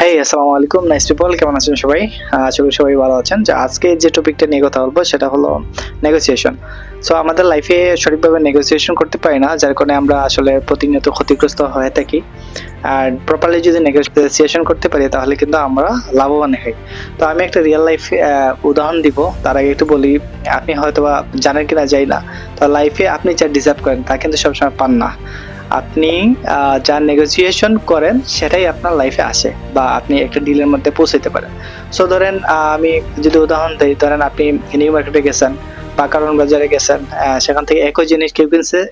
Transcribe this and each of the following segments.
High, আসসালামু আলাইকুম। Nice people, কেমন আছেন সবাই? আশা করি সবাই ভালো আছেন। যে আজকে যে টপিকটা নিয়ে কথা বলবো সেটা হলো নেগোসিয়েশন। সো আমাদের লাইফে সঠিকভাবে নেগোসিয়েশন করতে পারি না, যার কারণে আমরা আসলে প্রতিনিয়ত ক্ষতিগ্রস্ত হয়ে থাকি। আর প্রপারলি যদি নেগোসিয়েশন করতে পারি তাহলে কিন্তু আমরা লাভবান হই। তো আমি একটা রিয়েল লাইফ উদাহরণ দিব। তার আগে একটু বলি, আপনি হয়তোবা জানেন কিনা জানি না, তো লাইফে আপনি যা ডিজার্ভ করেন তা কিন্তু সবসময় পান না। আপনি যা নেগোসিয়েশন করেন সেটাই আপনার লাইফে আসে বা আপনি একটা ডিলের মধ্যে পৌঁছাতে পারেন। সো ধরেন আমি যদি উদাহরণ দিই, ধরেন আপনি নিউ মার্কেটে গেছেন বা কারণ বাজারে গেছেন, সেখান থেকে একই জিনিস কেউ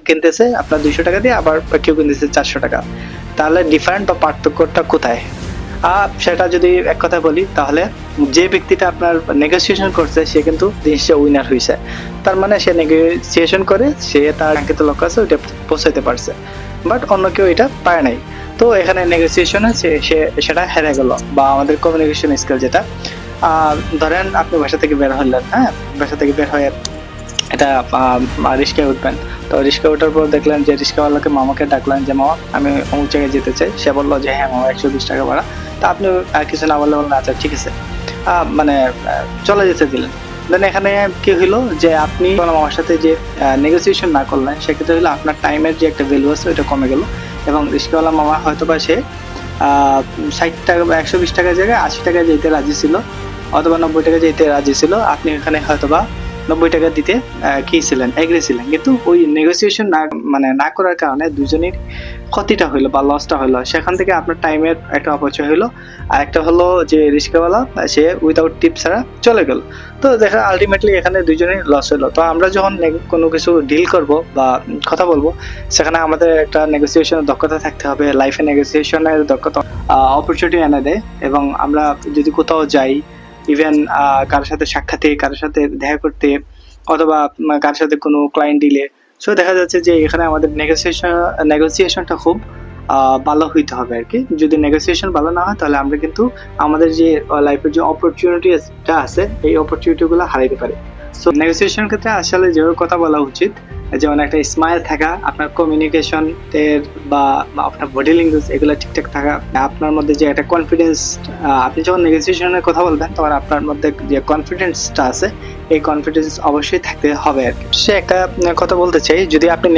কিনতেছে আপনার 200 টাকা দিয়ে, আবার কেউ কিনতেছে 400 টাকা। তাহলে ডিফারেন্ট বা পার্থক্যটা কোথায়? সেটা যদি এক কথা বলি, তাহলে যে ব্যক্তিটা আপনার নেগোসিয়েশন করছে সে কিন্তু জিনিসটা উইনার হয়েছে। তার মানে সে নেগোসিয়েশন করে সে তার কাঙ্ক্ষিত লক্ষ্য আছে ওইটা পৌঁছাতে পারছে, বাট অন্য কেউ এটা পারে নাই। তো এখানে নেগোসিয়েশনে সেটা হেরে গেল। বা আমাদের কমিউনিকেশন স্কিল যেটা, ধরেন আপনি বাসা থেকে বের হলেন, বাসা থেকে বের হয়ে এটা রিক্সায় উঠবেন। তো রিক্সায় ওঠার পর দেখলেন যে রিক্সাওয়ালাকে মামাকে ডাকলেন যে মামা আমি অমুক জায়গায় যেতে চাই। সে বললো যে হ্যাঁ মামা 120 টাকা ভাড়া। তা আপনি কিছু না বললে বললেন আচ্ছা ঠিক আছে, মানে চলে যেতে দিলেন। দেন এখানে কি হইলো যে আপনি মামার সাথে যে নেগোসিয়েশন না করলেন, সেক্ষেত্রে হলো আপনার টাইমের যে একটা ভ্যালু আছে ওইটা কমে গেল। এবং রিক্সাওয়ালা মামা হয়তো বা সে 60 টাকা বা 120 টাকার জায়গায় 80 টাকায় যেতে রাজি ছিল, অথবা 90 টাকা যেতে রাজি ছিল। আপনি এখানে হয়তোবা 90 টাকা দিতে কি ছিলেন, এগ্রি ছিলেন। কিন্তু ওই নেগোসিয়েশন না করার কারণে দুজনের ক্ষতিটা হইলো বা লসটা হইলো। সেখান থেকে আপনার টাইমের একটা অপচয় হইলো। আর একটা হলো যে রিক্সাওয়ালা সে উইদাউট টিপ ছাড়া চলে গেল। তো দেখা আলটিমেটলি এখানে দুজনেই লস হলো। তো আমরা যখন কোনো কিছু ডিল করব বা কথা বলবো, সেখানে আমাদের একটা নেগোসিয়েশনের দক্ষতা থাকতে হবে। লাইফে নেগোসিয়েশনের দক্ষতা অপরচুনিটি এনে দেয়। এবং আমরা যদি কোথাও যাই, ইভেন কারোর সাথে সাক্ষাতে, কারোর সাথে দেখা করতে, অথবা কারোর সাথে কোনো ক্লায়েন্ট ডিলে, সো দেখা যাচ্ছে যে এখানে আমাদের নেগোসিয়েশনটা খুব ভালো হইতে হবে আর কি। যদি নেগোসিয়েশন ভালো না হয় তাহলে আমরা কিন্তু আমাদের যে লাইফের যে অপরচুনিটিটা আছে এই অপরচুনিটিগুলো হারাইতে পারি। সো নেগোসিয়েশন ক্ষেত্রে আসলে যেভাবে কথা বলা উচিত, যেমন একটা স্মাইল থাকা, আপনার কমিউনিকেশন এর বা আপনার বডি ল্যাঙ্গুয়েজ এগুলো ঠিকঠাক থাকা, আপনার মধ্যে যে একটা কনফিডেন্স, আপনি যখন নেগোসিয়েশনের কথা বলবেন তখন আপনার মধ্যে যে কনফিডেন্সটা আছে এই কনফিডেন্স অবশ্যই থাকতে হবে আর কি। সে একটা কথা বলতে চাই, যদি আপনি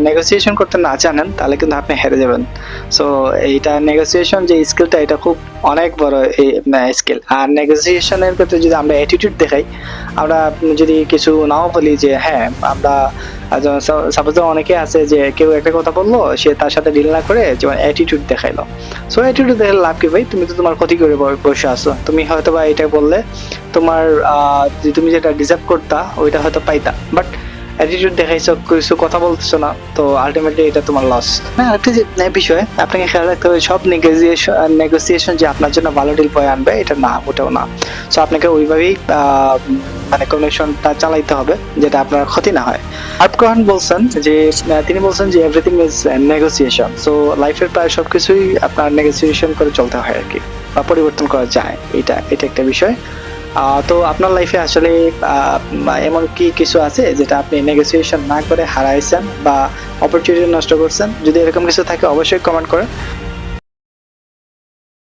নেগোসিয়েশন করতে না জানেন তাহলে কিন্তু আপনি হেরে যাবেন। সো এইটা নেগোসিয়েশন যে স্কিলটা, এটা খুব অনেক বড় স্কিল। আর নেগোসিয়েশনের ক্ষেত্রে যদি আমরা অ্যাটিটিউড দেখাই, আমরা যদি কিছু নাও বলি যে হ্যাঁ আমরা, সাপোজ অনেকে আছে যে কেউ একটা কথা বললো, সে তার সাথে ডিল না করে যেমন অ্যাটিটিউড দেখাইলো। সো অ্যাটিটিউড দেখালে লাভ কি ভাই? তুমি তো তোমার ক্ষতি করে বসে আসো। তুমি হয়তো বা এটা বললে তোমার তুমি যেটা ডিজার্ভ করতা ওইটা হয়তো পাইতা, বাট অ্যাটিটিউড দেখাইছো, কিছু কথা বলতেছো না, তো আলটিমেটলি এটা তোমার লস। না, আরেকটা যে বিষয় আপনাকে খেয়াল রাখতে হবে, সব নেগোসিয়েশন যে আপনার জন্য ভালো ডিল বয়ে আনবে এটা না, ওটাও না। সো আপনাকে ওইভাবেই কমিউনিকেশনটা চালাইতে হবে যেটা আপনার ক্ষতি না হয়। আরব খান বলছেন যে তিনি বলছেন যে এভরিথিং ইজ নেগোসিয়েশন। সো লাইফের প্রায় সবকিছুই আপনার নেগোসিয়েশন করে চলতে হয় আর কি, বা পরিবর্তন করা যায়। এটা একটা বিষয়। তো আপনার লাইফে আসলে এমন কি কিছু আছে যেটা আপনি নেগোসিয়েশন না করে হারাইছেন বা অপরচুনিটি নষ্ট করছেন? যদি এরকম কিছু থাকে অবশ্যই কমেন্ট করেন।